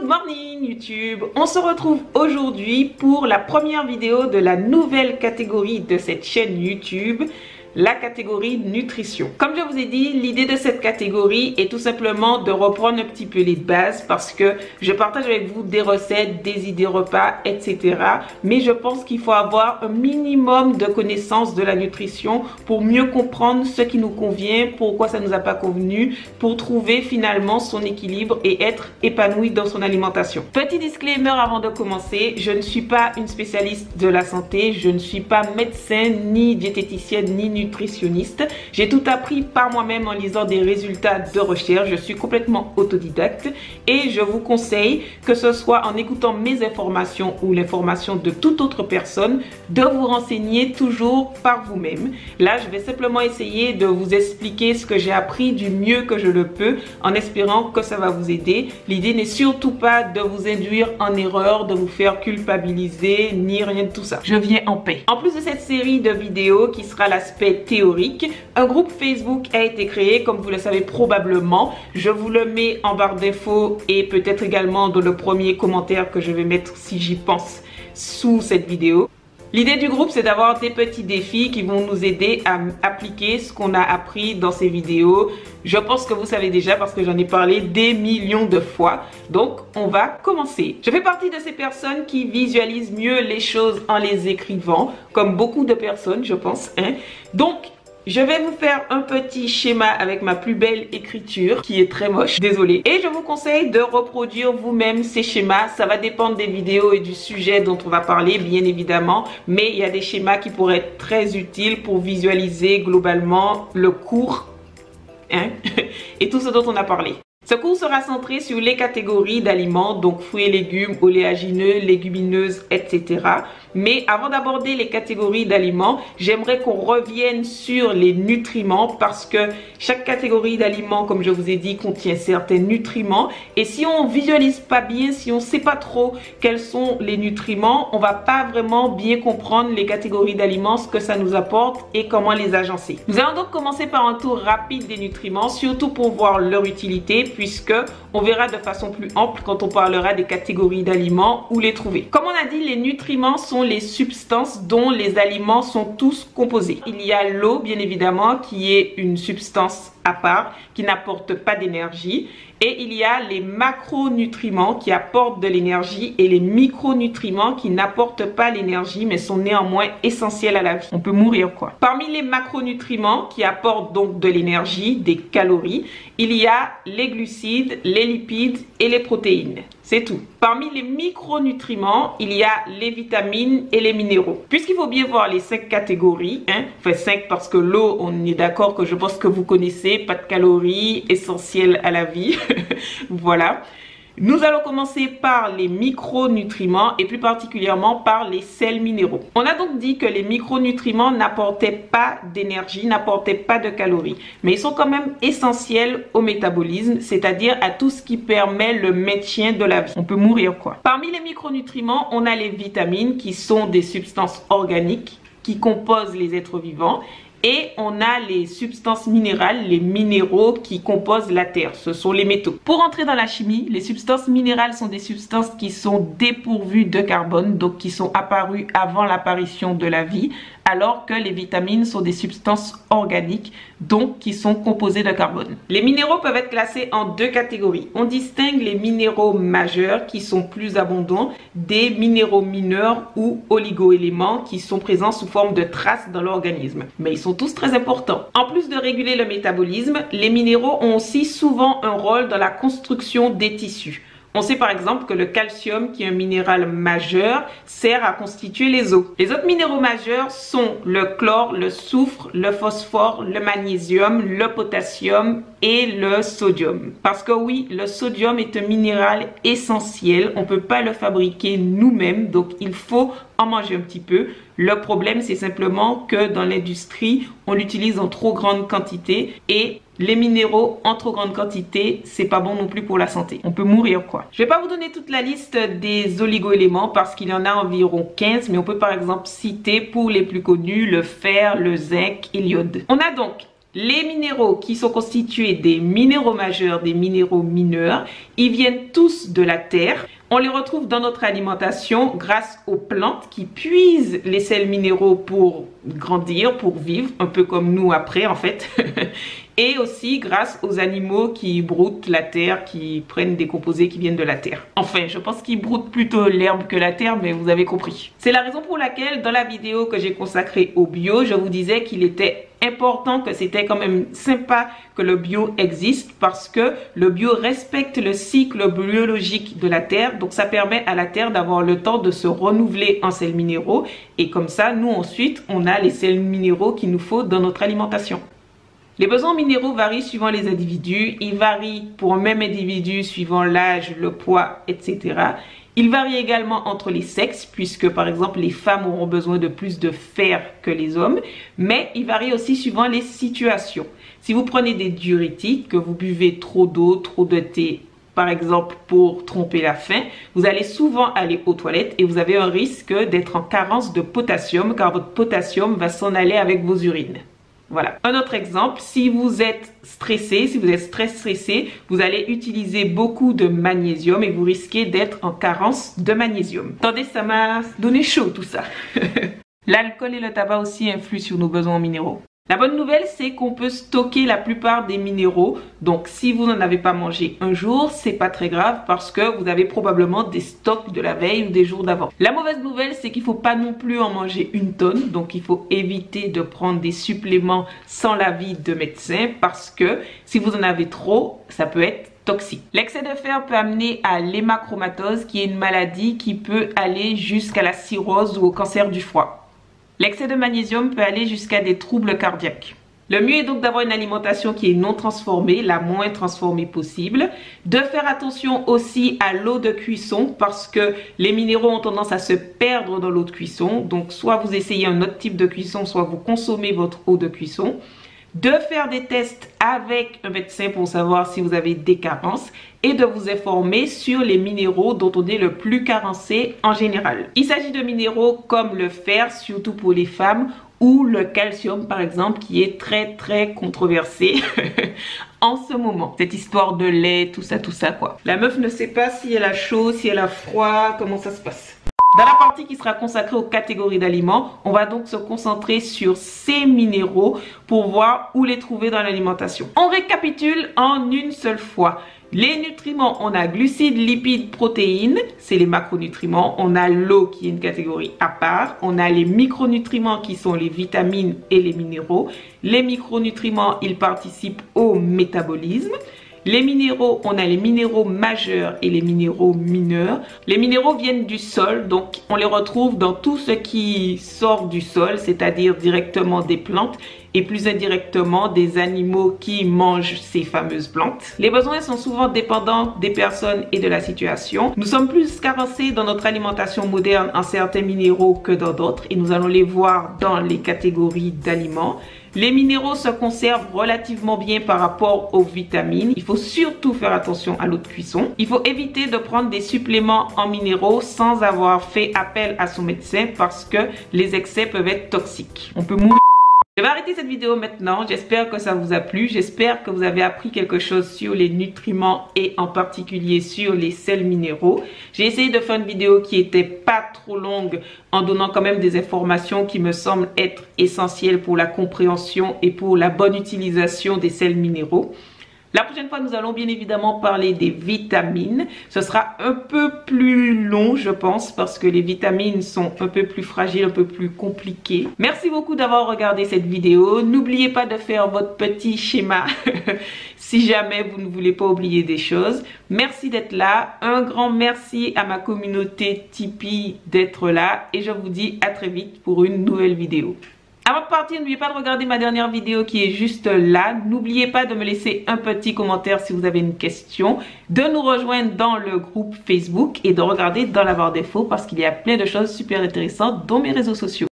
Good morning YouTube. On se retrouve aujourd'hui pour la première vidéo de la nouvelle catégorie de cette chaîne YouTube, la catégorie nutrition. Comme je vous ai dit, l'idée de cette catégorie est tout simplement de reprendre un petit peu les bases parce que je partage avec vous des recettes, des idées repas, etc. Mais je pense qu'il faut avoir un minimum de connaissances de la nutrition pour mieux comprendre ce qui nous convient, pourquoi ça nous a pas convenu, pour trouver finalement son équilibre et être épanoui dans son alimentation. Petit disclaimer avant de commencer, je ne suis pas une spécialiste de la santé, je ne suis pas médecin, ni diététicienne, ni nutritionniste. J'ai tout appris par moi-même en lisant des résultats de recherche. Je suis complètement autodidacte et je vous conseille, que ce soit en écoutant mes informations ou l'information de toute autre personne, de vous renseigner toujours par vous-même. Là, je vais simplement essayer de vous expliquer ce que j'ai appris du mieux que je le peux, en espérant que ça va vous aider. L'idée n'est surtout pas de vous induire en erreur, de vous faire culpabiliser, ni rien de tout ça. Je viens en paix. En plus de cette série de vidéos qui sera l'aspect théorique, un groupe Facebook a été créé, comme vous le savez probablement. Je vous le mets en barre d'infos et peut-être également dans le premier commentaire que je vais mettre, si j'y pense, sous cette vidéo. L'idée du groupe, c'est d'avoir des petits défis qui vont nous aider à appliquer ce qu'on a appris dans ces vidéos. Je pense que vous savez déjà parce que j'en ai parlé des millions de fois. Donc, on va commencer. Je fais partie de ces personnes qui visualisent mieux les choses en les écrivant, comme beaucoup de personnes, je pense. Donc, je vais vous faire un petit schéma avec ma plus belle écriture qui est très moche, désolée. Et je vous conseille de reproduire vous-même ces schémas. Ça va dépendre des vidéos et du sujet dont on va parler, bien évidemment. Mais il y a des schémas qui pourraient être très utiles pour visualiser globalement le cours et tout ce dont on a parlé. Ce cours sera centré sur les catégories d'aliments, donc fruits et légumes, oléagineux, légumineuses, etc. Mais avant d'aborder les catégories d'aliments, j'aimerais qu'on revienne sur les nutriments parce que chaque catégorie d'aliments, comme je vous ai dit, contient certains nutriments. Et si on visualise pas bien, si on sait pas trop quels sont les nutriments, on va pas vraiment bien comprendre les catégories d'aliments, ce que ça nous apporte et comment les agencer. Nous allons donc commencer par un tour rapide des nutriments, surtout pour voir leur utilité, puisque on verra de façon plus ample quand on parlera des catégories d'aliments où les trouver. Comme on a dit, les nutriments sont les substances dont les aliments sont tous composés. Il y a l'eau, bien évidemment, qui est une substance à part, qui n'apporte pas d'énergie. Et il y a les macronutriments qui apportent de l'énergie et les micronutriments qui n'apportent pas l'énergie mais sont néanmoins essentiels à la vie. On peut mourir quoi. Parmi les macronutriments qui apportent donc de l'énergie, des calories, il y a les glucides, les lipides et les protéines. C'est tout. Parmi les micronutriments, il y a les vitamines et les minéraux. Puisqu'il faut bien voir les 5 catégories, enfin 5 parce que l'eau, on est d'accord que je pense que vous connaissez, pas de calories, essentielles à la vie. Voilà. Nous allons commencer par les micronutriments et plus particulièrement par les sels minéraux. On a donc dit que les micronutriments n'apportaient pas d'énergie, n'apportaient pas de calories, mais ils sont quand même essentiels au métabolisme, c'est-à-dire à tout ce qui permet le maintien de la vie. On peut mourir quoi. Parmi les micronutriments, on a les vitamines qui sont des substances organiques qui composent les êtres vivants. Et on a les substances minérales, les minéraux qui composent la terre. Ce sont les métaux. Pour entrer dans la chimie, les substances minérales sont des substances qui sont dépourvues de carbone, donc qui sont apparues avant l'apparition de la vie, alors que les vitamines sont des substances organiques, donc qui sont composées de carbone. Les minéraux peuvent être classés en 2 catégories. On distingue les minéraux majeurs qui sont plus abondants des minéraux mineurs ou oligoéléments qui sont présents sous forme de traces dans l'organisme. Mais ils sont tous très importants. En plus de réguler le métabolisme, les minéraux ont aussi souvent un rôle dans la construction des tissus. On sait par exemple que le calcium, qui est un minéral majeur, sert à constituer les os. Les autres minéraux majeurs sont le chlore, le soufre, le phosphore, le magnésium, le potassium et le sodium. Parce que oui, le sodium est un minéral essentiel. On ne peut pas le fabriquer nous-mêmes, donc il faut en manger un petit peu. Le problème, c'est simplement que dans l'industrie, on l'utilise en trop grande quantité et les minéraux en trop grande quantité, c'est pas bon non plus pour la santé. On peut mourir quoi. Je vais pas vous donner toute la liste des oligoéléments parce qu'il y en a environ 15, mais on peut par exemple citer pour les plus connus le fer, le zinc et l'iode. On a donc Les minéraux qui sont constitués des minéraux majeurs, des minéraux mineurs, ils viennent tous de la terre. On les retrouve dans notre alimentation grâce aux plantes qui puisent les sels minéraux pour grandir, pour vivre, un peu comme nous après en fait. Et aussi grâce aux animaux qui broutent la terre, qui prennent des composés qui viennent de la terre. Enfin, je pense qu'ils broutent plutôt l'herbe que la terre, mais vous avez compris. C'est la raison pour laquelle dans la vidéo que j'ai consacrée au bio, je vous disais qu'il était important, que c'était quand même sympa que le bio existe parce que le bio respecte le cycle biologique de la terre. Donc ça permet à la terre d'avoir le temps de se renouveler en sels minéraux. Et comme ça, nous ensuite, on a les sels minéraux qu'il nous faut dans notre alimentation. Les besoins minéraux varient suivant les individus. Ils varient pour un même individu suivant l'âge, le poids, etc. Ils varient également entre les sexes, puisque par exemple les femmes auront besoin de plus de fer que les hommes, mais ils varient aussi suivant les situations. Si vous prenez des diurétiques, que vous buvez trop d'eau, trop de thé, par exemple pour tromper la faim, vous allez souvent aller aux toilettes et vous avez un risque d'être en carence de potassium, car votre potassium va s'en aller avec vos urines. Voilà. Un autre exemple, si vous êtes stressé, si vous êtes stressé, vous allez utiliser beaucoup de magnésium et vous risquez d'être en carence de magnésium. Attendez, ça m'a donné chaud tout ça. L'alcool et le tabac aussi influent sur nos besoins minéraux. La bonne nouvelle, c'est qu'on peut stocker la plupart des minéraux. Donc, si vous n'en avez pas mangé un jour, c'est pas très grave parce que vous avez probablement des stocks de la veille ou des jours d'avant. La mauvaise nouvelle, c'est qu'il faut pas non plus en manger une tonne. Donc, il faut éviter de prendre des suppléments sans l'avis de médecin parce que si vous en avez trop, ça peut être toxique. L'excès de fer peut amener à l'hémachromatose, qui est une maladie qui peut aller jusqu'à la cirrhose ou au cancer du foie. L'excès de magnésium peut aller jusqu'à des troubles cardiaques. Le mieux est donc d'avoir une alimentation qui est non transformée, la moins transformée possible. De faire attention aussi à l'eau de cuisson parce que les minéraux ont tendance à se perdre dans l'eau de cuisson. Donc soit vous essayez un autre type de cuisson, soit vous consommez votre eau de cuisson. De faire des tests avec un médecin pour savoir si vous avez des carences et de vous informer sur les minéraux dont on est le plus carencé en général. Il s'agit de minéraux comme le fer, surtout pour les femmes, ou le calcium par exemple, qui est très controversé en ce moment. Cette histoire de lait, tout ça quoi. La meuf ne sait pas si elle a chaud, si elle a froid, comment ça se passe. Dans la partie qui sera consacrée aux catégories d'aliments, on va donc se concentrer sur ces minéraux pour voir où les trouver dans l'alimentation. On récapitule en une seule fois. Les nutriments, on a glucides, lipides, protéines, c'est les macronutriments. On a l'eau qui est une catégorie à part. On a les micronutriments qui sont les vitamines et les minéraux. Les micronutriments, ils participent au métabolisme. Les minéraux, on a les minéraux majeurs et les minéraux mineurs. Les minéraux viennent du sol, donc on les retrouve dans tout ce qui sort du sol, c'est-à-dire directement des plantes et plus indirectement des animaux qui mangent ces fameuses plantes. Les besoins sont souvent dépendants des personnes et de la situation. Nous sommes plus carencés dans notre alimentation moderne en certains minéraux que dans d'autres et nous allons les voir dans les catégories d'aliments. Les minéraux se conservent relativement bien par rapport aux vitamines. Il faut surtout faire attention à l'eau de cuisson. Il faut éviter de prendre des suppléments en minéraux sans avoir fait appel à son médecin parce que les excès peuvent être toxiques. On peut mourir. Je vais arrêter cette vidéo maintenant. J'espère que ça vous a plu. J'espère que vous avez appris quelque chose sur les nutriments et en particulier sur les sels minéraux. J'ai essayé de faire une vidéo qui était pas trop longue en donnant quand même des informations qui me semblent être essentielles pour la compréhension et pour la bonne utilisation des sels minéraux. La prochaine fois, nous allons bien évidemment parler des vitamines. Ce sera un peu plus long, je pense, parce que les vitamines sont un peu plus fragiles, un peu plus compliquées. Merci beaucoup d'avoir regardé cette vidéo. N'oubliez pas de faire votre petit schéma si jamais vous ne voulez pas oublier des choses. Merci d'être là. Un grand merci à ma communauté Tipeee d'être là. Et je vous dis à très vite pour une nouvelle vidéo. Avant de partir, n'oubliez pas de regarder ma dernière vidéo qui est juste là. N'oubliez pas de me laisser un petit commentaire si vous avez une question, de nous rejoindre dans le groupe Facebook et de regarder dans la barre d'infos parce qu'il y a plein de choses super intéressantes dans mes réseaux sociaux.